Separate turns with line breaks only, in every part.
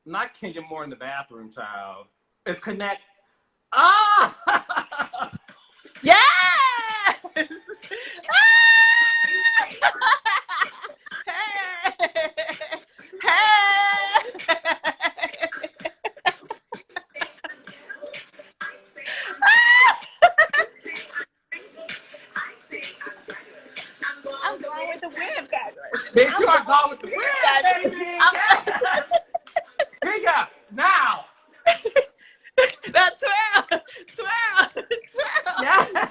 not Kenya Moore in the bathroom, child. It's Connect. Ah!
Yes! I'm going with the wind, fabulous.
Bitch, you are going with the wind, baby. Yeah. Kenya, now.
That's 12.
Yeah.
12.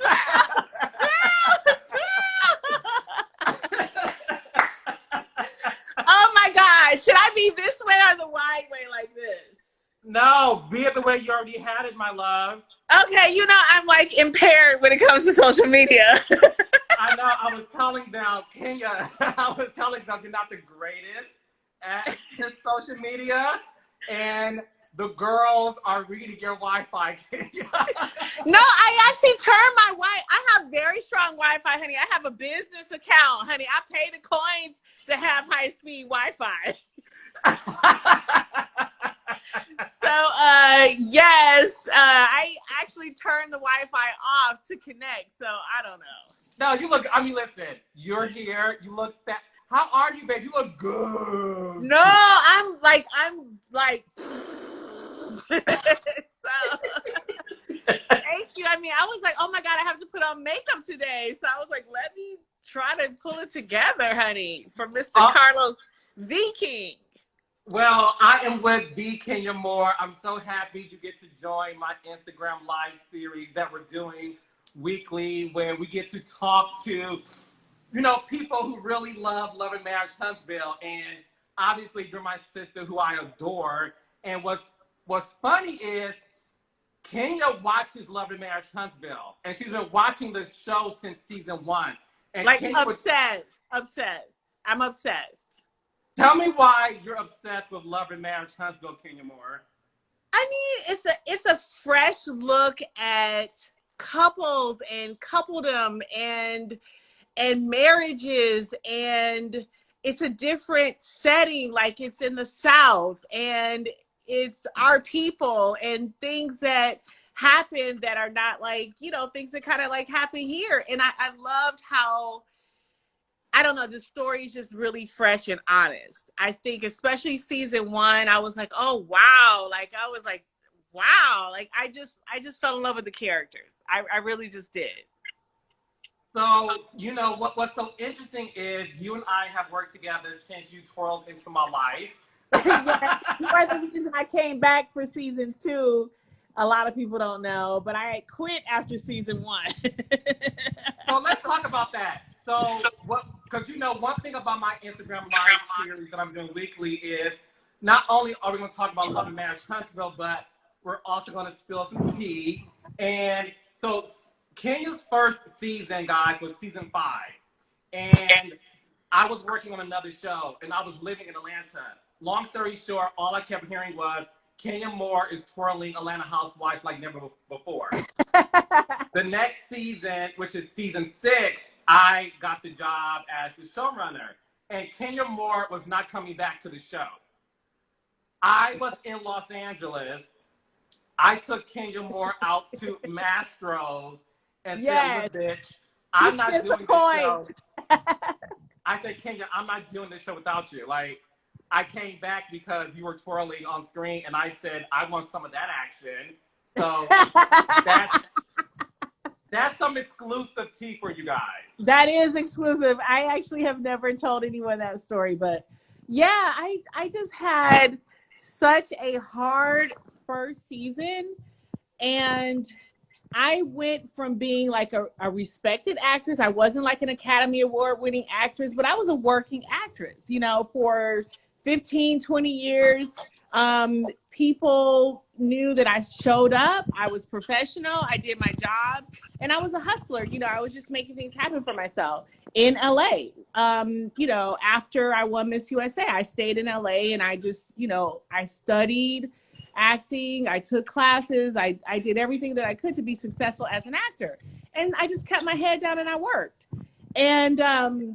Oh my God. Should I be this way or the wide way like this?
No, be it the way you already had it, my love.
Okay, I'm like impaired when it comes to social media.
I know, I was telling them, Kenya, I was telling them you're not the greatest at social media, and the girls are reading your Wi-Fi, Kenya.
No, I actually turned my I have very strong Wi-Fi, honey. I have a business account, honey. I pay the coins to have high-speed Wi-Fi. So, yes, I actually turned the Wi-Fi off to connect, so I don't know.
No, you look, listen, you're here, you look fat. How are you, babe? You look good.
No, I'm like so thank you. I mean, I was like, oh my God, I have to put on makeup today. So I was like, let me try to pull it together, honey, for Mr. Carlos the King.
Well, I am with the Kenya Moore. I'm so happy you get to join my Instagram live series that we're doing weekly, where we get to talk to, people who really love and Marriage Huntsville. And obviously you're my sister who I adore. And what's funny is Kenya watches Love and Marriage Huntsville, and she's been watching the show since season 1. And
like obsessed. I'm obsessed.
Tell me why you're obsessed with Love and Marriage Huntsville, Kenya Moore.
I mean, it's a fresh look at couples and coupledom and marriages, and it's a different setting. Like, it's in the South, and it's our people and things that happen that are not like, things that kind of like happen here. And I loved how, I don't know, the story is just really fresh and honest. I think especially season 1, I was like, oh, wow. Like, I was like, wow. Like, I just fell in love with the characters. I really just did.
So, what's so interesting is you and I have worked together since you twirled into my life.
Yeah, you are the reason I came back for season 2. A lot of people don't know, but I quit after season 1.
So let's talk about that. So because one thing about my Instagram live series that I'm doing weekly is not only are we going to talk about Love and Marriage Huntsville, but we're also going to spill some tea. And so Kenya's first season, guys, was season 5. And I was working on another show, and I was living in Atlanta. Long story short, all I kept hearing was, Kenya Moore is twirling Atlanta housewife like never before. The next season, which is season 6, I got the job as the showrunner. And Kenya Moore was not coming back to the show. I was in Los Angeles. I took Kenya Moore out to Mastro's and said, bitch, I'm not doing this show. I said, Kenya, I'm not doing this show without you. Like, I came back because you were twirling on screen, and I said, I want some of that action. So that's some exclusive tea for you guys.
That is exclusive. I actually have never told anyone that story, but yeah, I just had such a hard first season, and I went from being like a respected actress. I wasn't like an Academy Award winning actress, but I was a working actress, for 15, 20 years. People knew that I showed up. I was professional. I did my job, and I was a hustler. I was just making things happen for myself in LA. After I won Miss USA, I stayed in LA, and I just, I studied acting. I took classes. I did everything that I could to be successful as an actor. And I just kept my head down and I worked. And that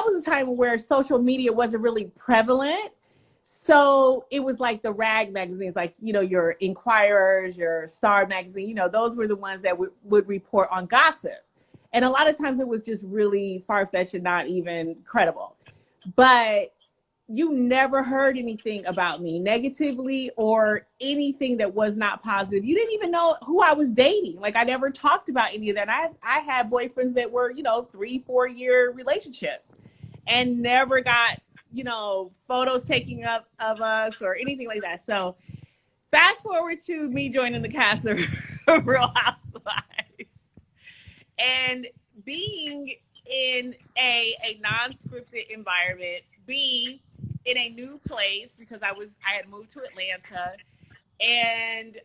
was a time where social media wasn't really prevalent. So it was like the rag magazines, like, you know, your Inquirers, your Star magazine, you know, those were the ones that would report on gossip. And a lot of times it was just really far-fetched and not even credible. But you never heard anything about me negatively or anything that was not positive. You didn't even know who I was dating. Like, I never talked about any of that. I had boyfriends that were, you know, 3-4 year relationships and never got, you know, photos taken up of us or anything like that. So fast forward to me joining the cast of Real Housewives and being in a non-scripted environment, B, in a new place because I had moved to Atlanta, and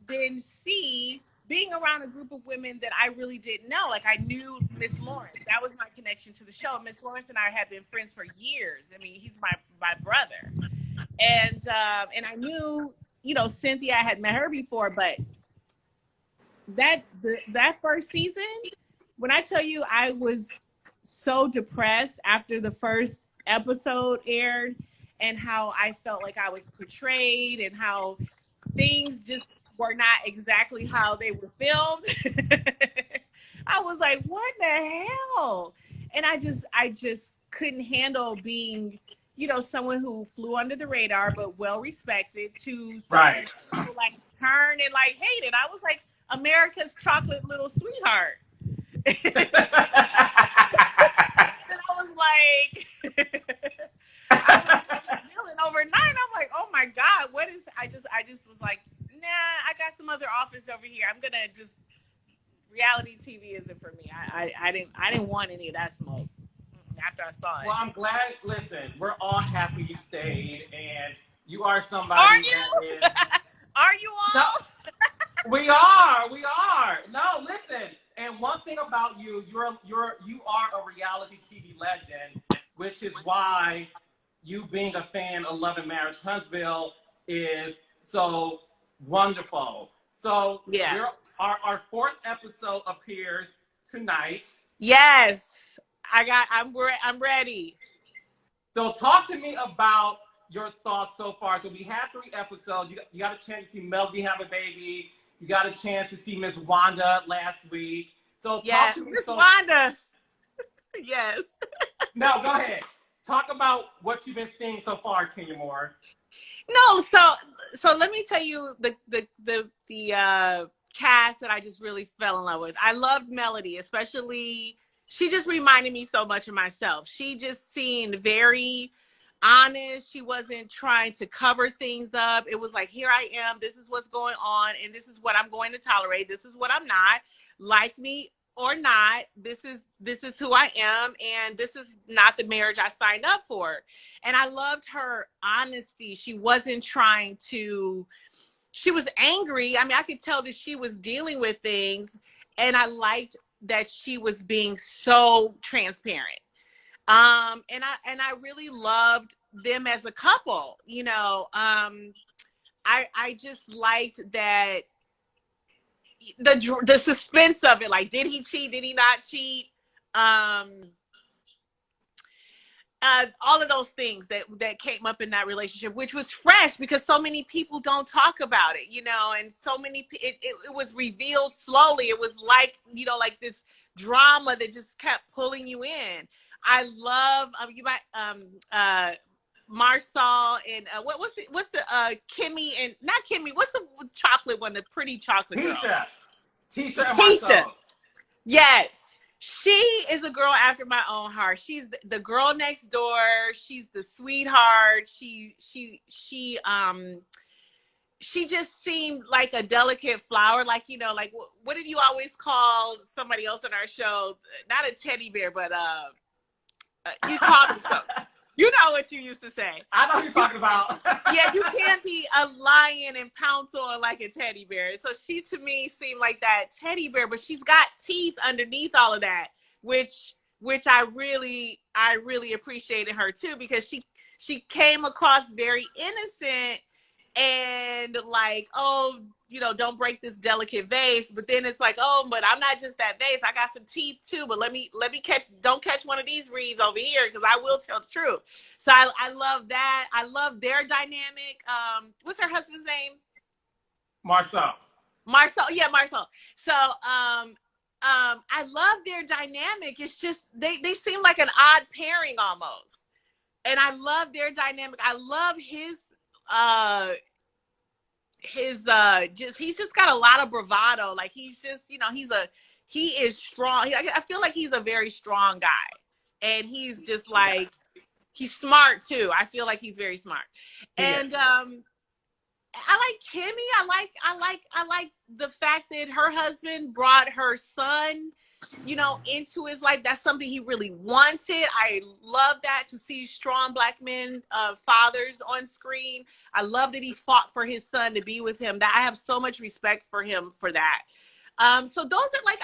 then C, being around a group of women that I really didn't know. Like, I knew Miss Lawrence. That was my connection to the show. Miss Lawrence and I had been friends for years. I mean, he's my brother. And I knew, you know, Cynthia, I had met her before, but that first season, when I tell you I was so depressed after the first episode aired and how I felt like I was portrayed and how things just were not exactly how they were filmed. I was like, what the hell? And I just couldn't handle being, you know, someone who flew under the radar but well respected to someone who like turned and like hated. I was like America's chocolate little sweetheart. And I was like, I was feeling overnight. I'm like, oh my God, what is? I just was like, nah, I got some other office over here. I'm gonna just reality TV isn't for me. I didn't want any of that smoke after I saw it.
Well, I'm glad. Listen, we're all happy you stayed, and you are somebody.
Are you?
That is,
are you all?
No, we are. We are. No, listen. And one thing about you, you are a reality TV legend, which is why you being a fan of Love and Marriage Huntsville is so wonderful. So
yeah,
our fourth episode appears tonight.
Yes, I'm ready.
So talk to me about your thoughts so far. So we had 3 episodes. You got a chance to see Melody have a baby. You got a chance to see Miss Wanda last week. So talk to me.
Miss Wanda. Yes.
No, go ahead. Talk about what you've been seeing so far, Kenya Moore.
No, so let me tell you the cast that I just really fell in love with. I loved Melody, especially. She just reminded me so much of myself. She just seemed very honest. She wasn't trying to cover things up. It was like, here I am. This is what's going on, and this is what I'm going to tolerate. This is what I'm not. Like me or not, this is who I am, and this is not the marriage I signed up for. And I loved her honesty. She wasn't trying to. She was angry. I mean, I could tell that she was dealing with things, and I liked that she was being so transparent. And I really loved them as a couple. You know, I just liked that the suspense of it. Like, did he cheat? Did he not cheat? All of those things that came up in that relationship, which was fresh because so many people don't talk about it, you know, and so many, it was revealed slowly. It was like, you know, like this drama that just kept pulling you in. I love, you might, Marsal and what's the Kimmy and not Kimmy, what's the chocolate one, the pretty chocolate girl? Tisha. Yes. She is a girl after my own heart. She's the girl next door. She's the sweetheart. She just seemed like a delicate flower. Like, you know, like what did you always call somebody else on our show? Not a teddy bear, but you called him something. You know what you used to say.
I know what you're talking about.
Yeah, you can't be a lion and pounce on like a teddy bear. So she, to me, seemed like that teddy bear, but she's got teeth underneath all of that, which I really appreciated her too, because she came across very innocent and like, oh, you know, don't break this delicate vase. But then it's like, oh, but I'm not just that vase. I got some teeth too. But let me catch, don't catch one of these reeds over here, because I will tell the truth. So I love that. I love their dynamic. What's her husband's name?
Marcel.
Marcel. Yeah, Marcel. So I love their dynamic. It's just they seem like an odd pairing almost. And I love their dynamic. I love he's just got a lot of bravado. Like, he's just, you know, he is strong. I feel like he's a very strong guy, and he's just like, he's smart too. I feel like he's very smart. And I like Kimmy. I like the fact that her husband brought her son, you know, into his life. That's something he really wanted. I love that, to see strong Black men, fathers on screen. I love that he fought for his son to be with him. That I have so much respect for him for that. So those are like,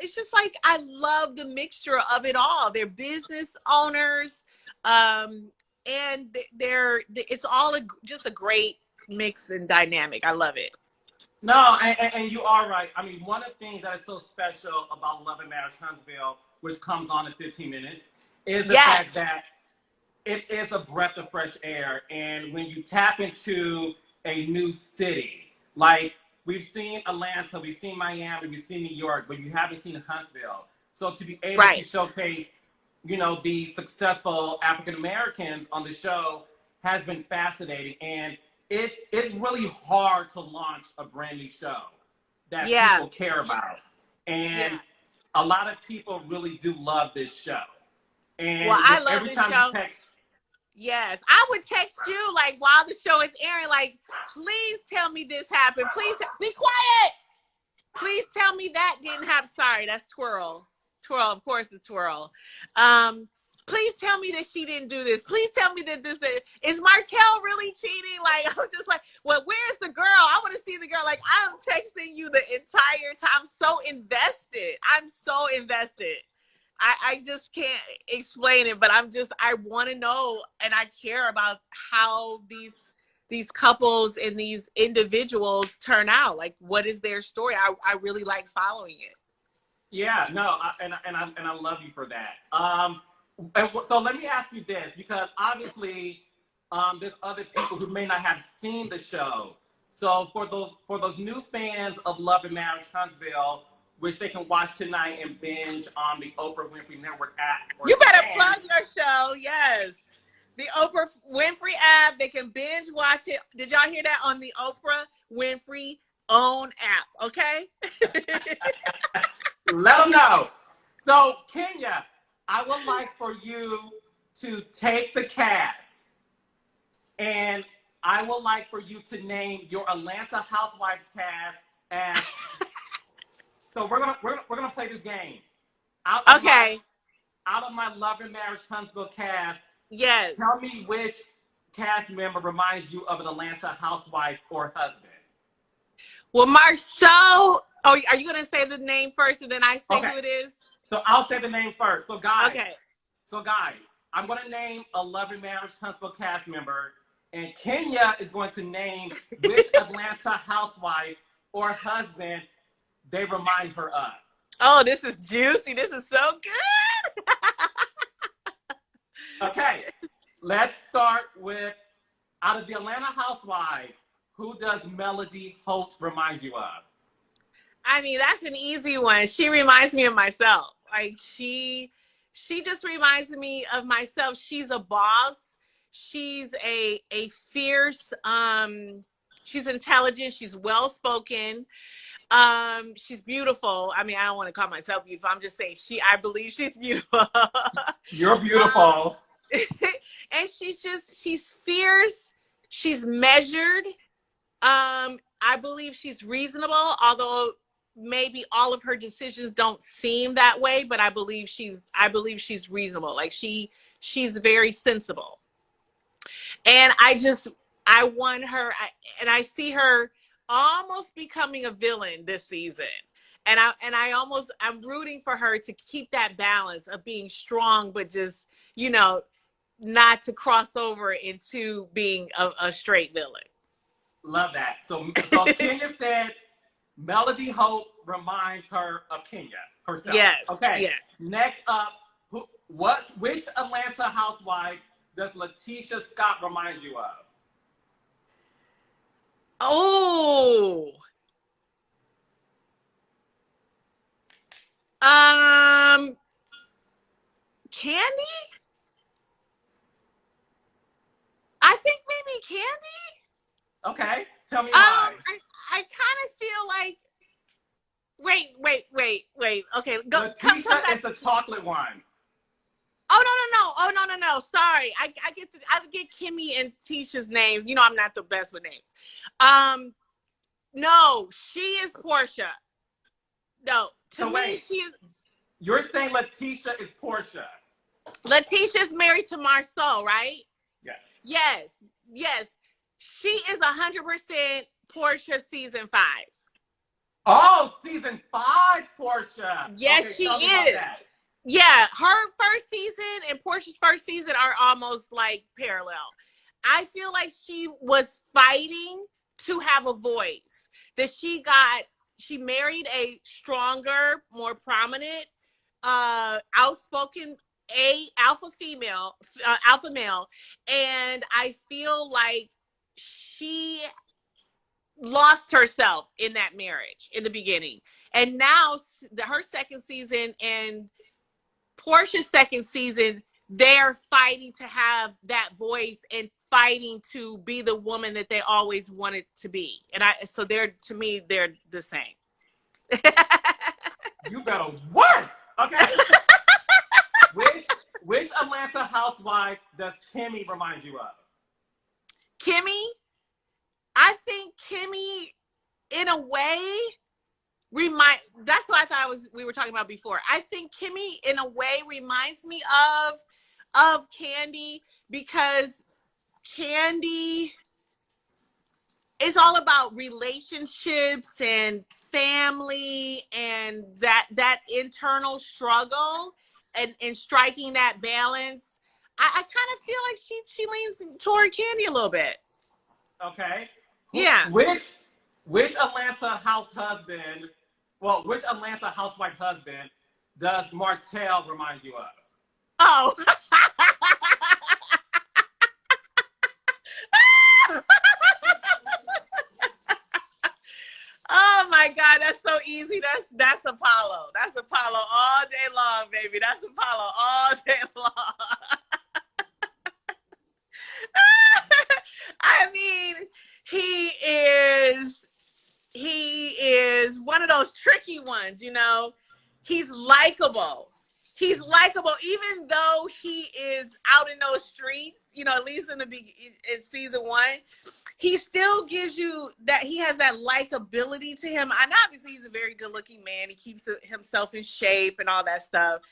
it's just like, I love the mixture of it all. They're business owners, and it's all just a great mix and dynamic. I love it.
No, and you are right. I mean, one of the things that is so special about Love and Marriage Huntsville, which comes on in 15 minutes, is the fact that it is a breath of fresh air. And when you tap into a new city, like we've seen Atlanta, we've seen Miami, we've seen New York, but you haven't seen Huntsville. So to be able to showcase, you know, the successful African Americans on the show has been fascinating. And it's really hard to launch a brand new show that people care about. And a lot of people really do love this show. And
I love
every
this
time
show.
you text,
yes, I would text you like while the show is airing, like, please tell me this happened. Please be quiet. Please tell me that didn't happen. Sorry, that's Twirl. Twirl, of course, it's Twirl. Please tell me that she didn't do this. Please tell me that is Martell really cheating? Like, I'm just like, well, where's the girl? I want to see the girl. Like, I'm texting you the entire time. I'm so invested. I just can't explain it, but I want to know, and I care about how these couples and these individuals turn out. Like, what is their story? I really like following it.
Yeah, no, I love you for that. And so let me ask you this, because obviously there's other people who may not have seen the show. So for those new fans of Love and Marriage Huntsville, which they can watch tonight and binge on the Oprah Winfrey Network app.
You better plug your show. Yes. The Oprah Winfrey app. They can binge watch it. Did y'all hear that? On the Oprah Winfrey own app. Okay.
Let them know. So Kenya, I would like for you to take the cast, and I would like for you to name your Atlanta Housewives cast as. So we're gonna play this game. Out of my Love and Marriage Huntsville cast.
Yes.
Tell me which cast member reminds you of an Atlanta housewife or husband.
Well, Marcel. Oh, are you gonna say the name first and then I say who it is?
So I'll say the name first. So guys.
Okay.
So guys, I'm gonna name a Love and Marriage Huntsville cast member, and Kenya is going to name which Atlanta housewife or husband they remind her of.
Oh, this is juicy. This is so good.
Okay, let's start with, out of the Atlanta housewives, who does Melody Holt remind you of?
I mean, that's an easy one. She reminds me of myself. Like, she just reminds me of myself. She's a boss. She's a fierce, she's intelligent. She's well-spoken. She's beautiful. I mean, I don't want to call myself beautiful. I'm just saying I believe she's beautiful.
You're beautiful.
And she's fierce. She's measured. I believe she's reasonable, although maybe all of her decisions don't seem that way, but I believe she's reasonable. Like, she's very sensible. And I want her, and I see her almost becoming a villain this season. And I'm rooting for her to keep that balance of being strong, but just, you know, not to cross over into being a straight villain.
Love that. So Kenya said Melody Hope reminds her of Kenya herself.
Yes.
Okay.
Yes.
Next up, which Atlanta housewife does Letitia Scott remind you of?
Oh. Candy? I think maybe Candy.
Okay. Tell me why.
I kind of feel like. Wait. Okay,
Letitia
come back.
is the chocolate one.
Oh no. Sorry, I get Kimmy and Tisha's names. You know I'm not the best with names. No, she is Portia. No, to me she is.
You're saying Letitia is Portia.
Letitia's married to Marceau, right?
Yes.
Yes. She is 100% Portia season 5.
Oh, season 5 Portia.
Yes,
okay,
she is. Yeah, her first season and Portia's first season are almost like parallel. I feel like she was fighting to have a voice. That she married a stronger, more prominent, outspoken alpha male, and I feel like she lost herself in that marriage in the beginning, and now her second season and Portia's second season, they're fighting to have that voice and fighting to be the woman that they always wanted to be. And so to me, they're the same.
You better work. Okay. Which Atlanta housewife does Kimmy remind you of?
Kimmy? I think Kimmy, in a way, that's what I thought we were talking about before. I think Kimmy, in a way, reminds me of Candy, because Candy is all about relationships and family and that internal struggle and striking that balance. I kind of feel like she leans toward Candy a little bit.
Okay.
Yeah.
Which Atlanta housewife husband does Martell remind you of?
Oh. Oh my God, that's so easy. That's Apollo. That's Apollo all day long, baby. That's Apollo all day long. I mean, he is one of those tricky ones, you know. He's likable. He's likable, even though he is out in those streets, you know, at least in season 1. He still gives you that he has that likability to him. And obviously he's a very good looking man. He keeps himself in shape and all that stuff.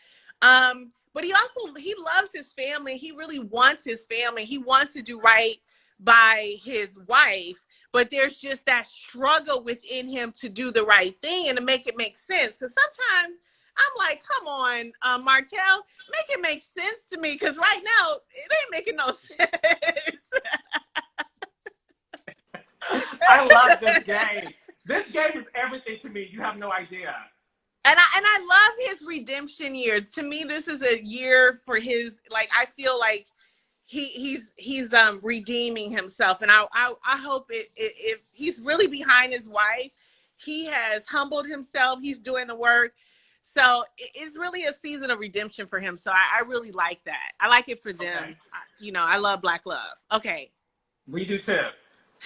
But he loves his family. He really wants his family. He wants to do right by his wife, but there's just that struggle within him to do the right thing and to make it make sense. Because sometimes I'm like, come on, Martell, make it make sense to me. Because right now it ain't making no sense.
I love this game. This game is everything to me. You have no idea.
And I love his redemption year. To me, this is a year for his, like, I feel like he's redeeming himself. And I hope if he's really behind his wife, he has humbled himself. He's doing the work. So it's really a season of redemption for him. So I really like that. I like it for them.
Okay.
You know, I love Black love. Okay.
We do too.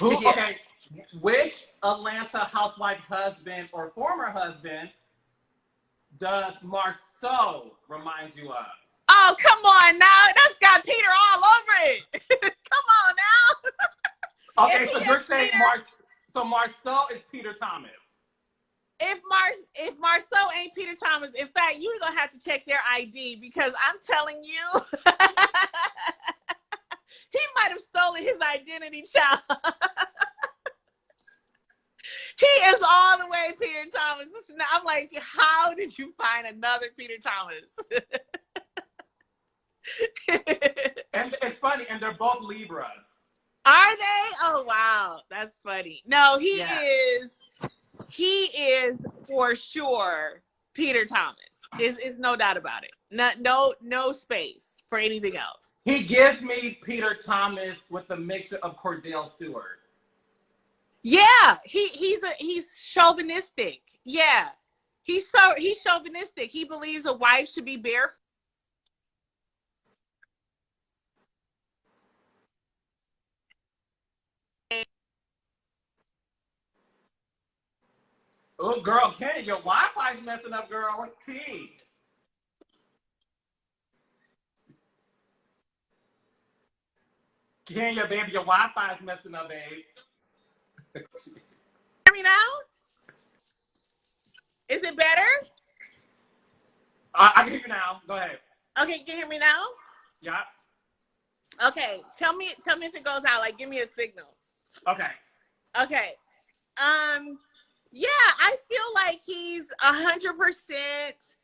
Yeah.
Okay. Which Atlanta housewife husband or former husband does Marceau remind you of?
Oh, come on now. That's got Peter all over it. Come on now.
Okay, so you're saying Marceau is Peter Thomas.
If Marceau ain't Peter Thomas, in fact, you're going to have to check their ID, because I'm telling you, he might have stolen his identity, child. He is all the way Peter Thomas. I'm like, how did you find another Peter Thomas?
And it's funny, and they're both Libras.
Are they? Oh wow, that's funny. No,
Yeah.
he is for sure Peter Thomas. Is no doubt about it. No space for anything else.
He gives me Peter Thomas with a mixture of Cordell Stewart.
Yeah, he's chauvinistic. Yeah. He's chauvinistic. He believes a wife should be barefoot.
Oh, girl, Kenny, your Wi-Fi's messing up, girl. What's tea? Kenya, baby, your Wi-Fi's messing up, babe.
Hear me now? Is it better?
I can hear you now. Go ahead.
Okay, can you hear me now?
Yeah.
Okay, tell me if it goes out. Like, give me a signal.
Okay.
Okay. Yeah, I feel like he's 100%.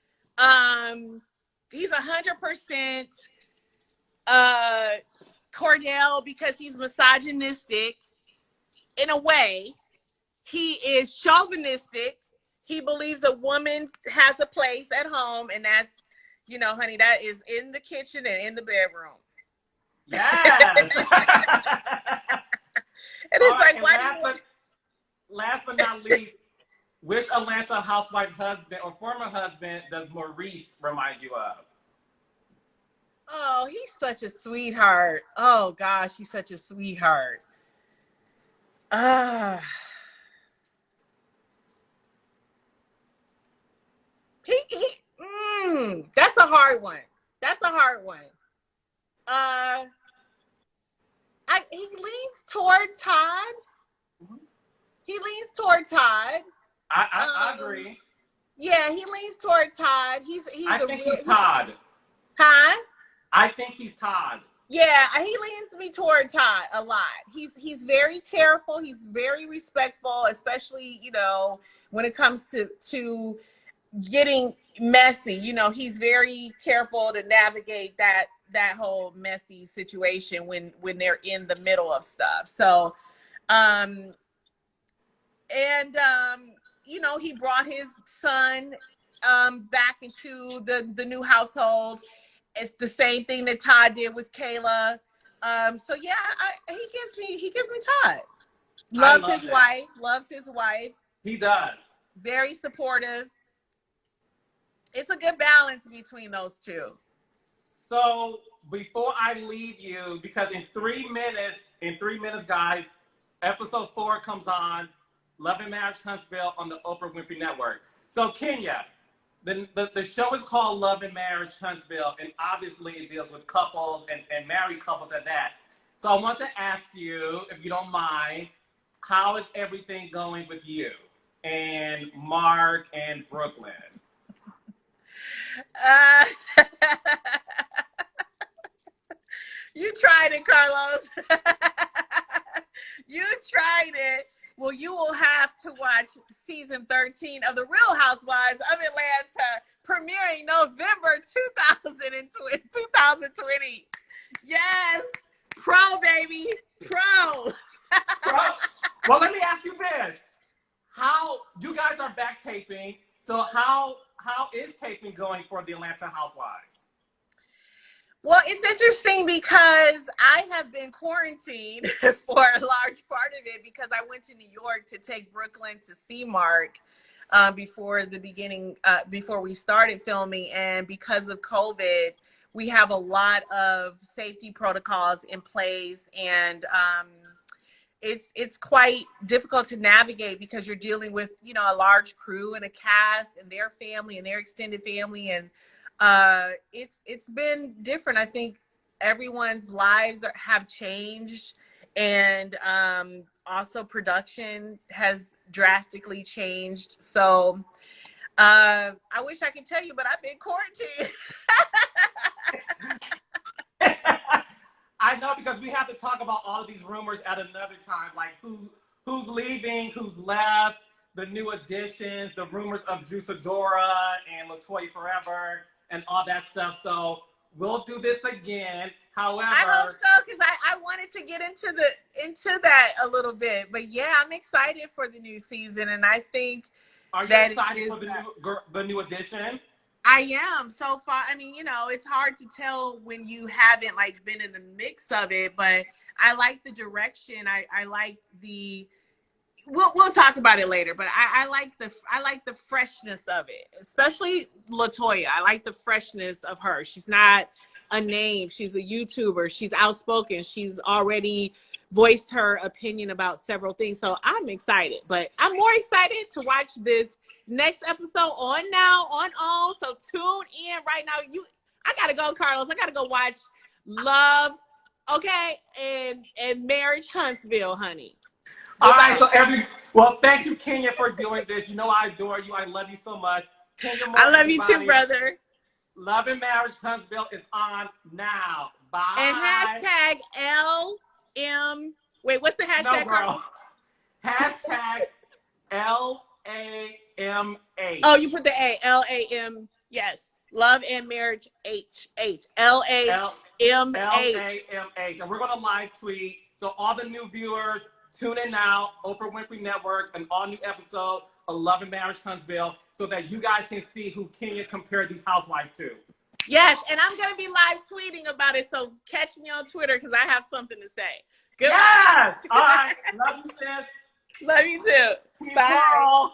He's 100% Cordell because he's misogynistic in a way. He is chauvinistic. He believes a woman has a place at home, and that's, honey, that is in the kitchen and in the bedroom.
Yes.
And it's like, why do you...
Last but not least, which Atlanta housewife husband or former husband does Maurice remind you of?
Oh, he's such a sweetheart. Oh gosh, he's such a sweetheart. That's a hard one. That's a hard one. He leans toward Todd.
Mm-hmm.
He leans toward Todd.
I agree.
Yeah, he leans toward Todd.
I think he's Todd.
Huh?
I think he's Todd.
Yeah, he leans me toward Todd a lot. He's very careful. He's very respectful, especially, when it comes to getting messy. He's very careful to navigate that whole messy situation when they're in the middle of stuff. So, he brought his son back into the new household. It's the same thing that Todd did with Kayla. So yeah, he gives me Todd. Loves his wife.
He does.
Very supportive. It's a good balance between those two.
So before I leave you, because in 3 minutes, guys, episode 4 comes on, Love and Marriage Huntsville on the Oprah Winfrey Network. So Kenya, the show is called Love and Marriage Huntsville, and obviously it deals with couples and married couples at that. So I want to ask you, if you don't mind, how is everything going with you and Mark and Brooklyn?
You tried it, Carlos. You tried it. Well, you will have to watch season 13 of The Real Housewives of Atlanta, premiering November 2020. Yes, pro, baby, pro.
Well, let me ask you this. How, you guys are back taping, so how is taping going for the Atlanta Housewives?
Well, it's interesting because I have been quarantined for a large part of it because I went to New York to take Brooklyn to see Mark before we started filming. And because of COVID, we have a lot of safety protocols in place. And it's quite difficult to navigate because you're dealing with, a large crew and a cast and their family and their extended family. And it's been different. I think everyone's lives have changed, and also production has drastically changed. So I wish I could tell you, but I've been quarantined.
I know, because we have to talk about all of these rumors at another time, like who's leaving, who's left, the new additions, the rumors of Juice Adora and LaToya Forever, and all that stuff. So we'll do this again. However,
I hope so, because I wanted to get into that a little bit. But yeah, I'm excited for the new season, and I think
are you
that
excited for the new edition?
I am so far. I mean, it's hard to tell when you haven't like been in the mix of it, but I like the direction. I like the. We'll talk about it later, but I like the freshness of it, especially Latoya. I like the freshness of her. She's not a name. She's a YouTuber. She's outspoken. She's already voiced her opinion about several things. So I'm excited, but I'm more excited to watch this next episode on now, on all. So tune in right now. I gotta go, Carlos. I gotta go watch Love, okay, and Marriage Huntsville, honey.
All right, so well, thank you, Kenya, for doing this. You know I adore you. I love you so much. Kenya Moore,
I love you too, brother.
Love and Marriage Huntsville is on now. Bye.
And hashtag LM. Wait, what's the hashtag?
No, girl. Hashtag LAMH.
Oh, you put the A. LAM. Yes. Love and Marriage HH. LAMH.
LAMH. And we're going to live tweet. So all the new viewers, tune in now. Oprah Winfrey Network, an all new episode of Love and Marriage Huntsville, so that you guys can see who Kenya compared these housewives to.
Yes, and I'm going to be live tweeting about it, so catch me on Twitter because I have something to say. Good.
Yes! All right. Love you, sis.
Love you too.
Keep
Bye.